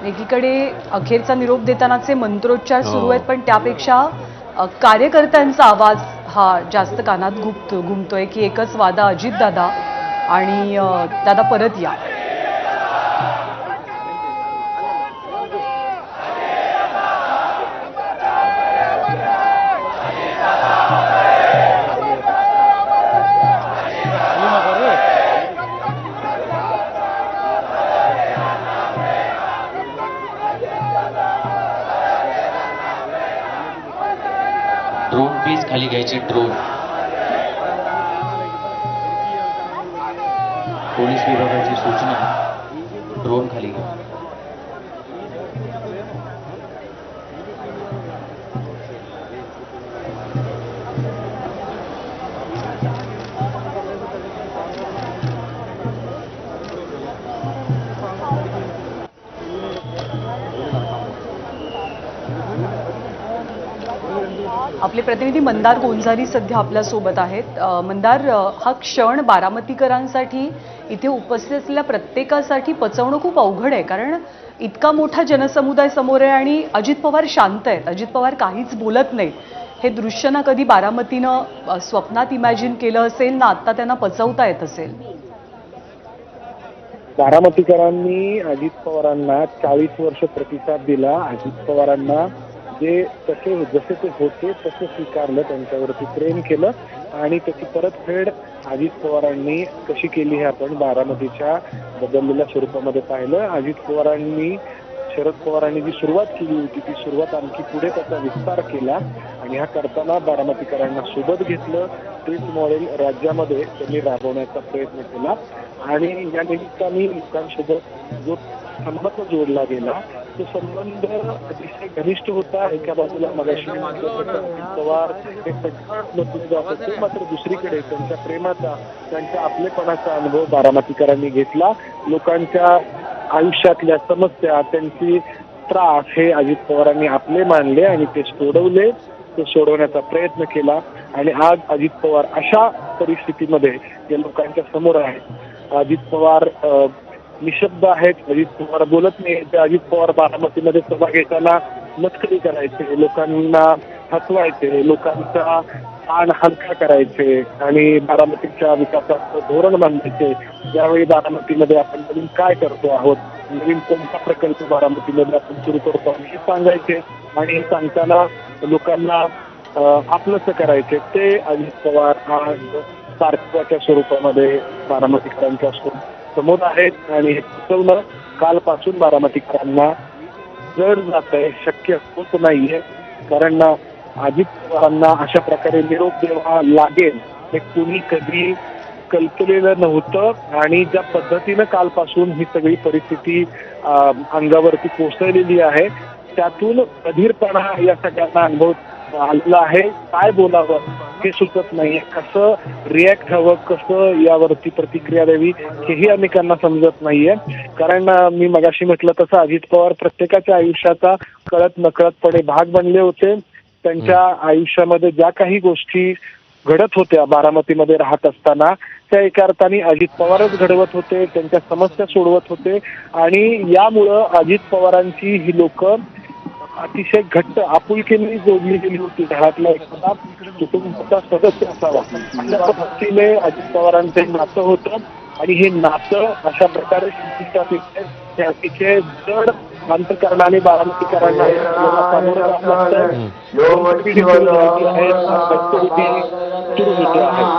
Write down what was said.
एकीकडे अखेरचा निरोप देतानाचे मंत्रोच्चार सुरू आहेत, पण त्यापेक्षा कार्यकर्त्यांचा आवाज हा जास्त कानात घुमतोय की एकच वादा अजित दादा आणि दादा परत या. ड्रोन प्लीज खाली घ्यायचे. ड्रोन पोलीस विभागाची सूचना, ड्रोन खाली घ्या. आपले प्रतिनिधी मंदार गोंजारी सध्या आपल्या सोबत आहेत. मंदार, हा क्षण बारामतीकरांसाठी, इथे उपस्थित असलेल्या प्रत्येकासाठी पचवणं खूप अवघड आहे, कारण इतका मोठा जनसमुदाय समोर आहे आणि अजित पवार शांत आहेत, अजित पवार काहीच बोलत नाहीत. हे दृश्य ना कधी बारामतीनं स्वप्नात इमॅजिन केलं असेल ना आता त्यांना पचवता येत असेल. बारामतीकरांनी अजित पवारांना 40 वर्ष प्रतिसाद दिला. अजित पवारांना जसे ते होते तसे स्वीकारलं, त्यांच्यावरती प्रेम केलं आणि त्याची परतफेड अजित पवारांनी कशी केली हे आपण बारामतीच्या बदललेल्या स्वरूपामध्ये पाहिलं. अजित पवारांनी शरद पवारांनी जी सुरुवात केली होती ती सुरुवात आणखी पुढे त्याचा विस्तार केला आणि हा करताना बारामतीकरांना सोबत घेतलं. तेच मॉडेल राज्यामध्ये त्यांनी राबवण्याचा प्रयत्न केला आणि या निमित्ताने लोकांसोबत जो संबंध जोडला गेला तो संबंध अतिशय घनिष्ठ होता. एका बाजूला मगाशी पवार हे बदलून जात होते, मात्र दुसरीकडे त्यांच्या प्रेमाचा, त्यांच्या आपलेपणाचा अनुभव बारामतीकरांनी घेतला. लोकांच्या आयुष्यातल्या समस्या, त्यांची त्रास हे अजित पवारांनी आपले मानले आणि ते सोडवले, ते सोडवण्याचा प्रयत्न केला आणि आज अजित पवार अशा परिस्थितीमध्ये या लोकांच्या समोर आहेत. अजित पवार निशब्द आहेत, अजित पवार बोलत नाही. ते अजित पवार बारामतीमध्ये सभा घेताना मस्करी करायचे, लोकांना हसवायचे, लोकांचा ताण हलका करायचे आणि बारामतीच्या विकासाचं धोरण बांधायचे. यावेळी बारामतीमध्ये आपण नवीन काय करतो आहोत, नवीन कोणता प्रकल्प बारामतीमध्ये आपण सुरू करतो आहोत हे सांगायचे आणि हे सांगताना लोकांना आपलंसं करायचे. ते अजित पवार आज सारख्याच्या स्वरूपामध्ये बारामतीकरांच्या समोर आहेत आणि हे पचवणं कालपासून बारामतीकरांना जड जात आहे, शक्य होत नाहीये. कारण अजित पवारांना अशा प्रकारे निरोप द्यावा लागेल हे कुणी कधी कल्पलेलं नव्हतं आणि ज्या पद्धतीनं कालपासून ही सगळी परिस्थिती अंगावरती कोसळलेली आहे त्यातून अधीरपणा या सगळ्यांना अनुभव आलेला आहे. काय बोलावं हे सुचत नाहीये, कसं रिॲक्ट हवं, कसं यावरती प्रतिक्रिया द्यावी हेही अनेकांना समजत नाहीये. कारण मी मगाशी म्हटलं तसं अजित पवार प्रत्येकाच्या आयुष्याचा कळत नकळतपणे भाग बनले होते. त्यांच्या आयुष्यामध्ये ज्या काही गोष्टी घडत होत्या बारामतीमध्ये राहत असताना त्या एका अर्थाने अजित पवारच घडवत होते, त्यांच्या समस्या सोडवत होते आणि यामुळं अजित पवारांची ही लोक अतिशय घट्ट आपुलकीने जोडली गेली होती. घरातला एखादा कुटुंबाचा सदस्य असावा अशा पद्धतीने अजित पवारांचे नातं होतं आणि हे नातं अशा प्रकारे संपुष्टात येते. ते अतिशय जड अंतकरणाने बारामतीकरांना सामोरं जावं लागतं. सुरू होते आहे.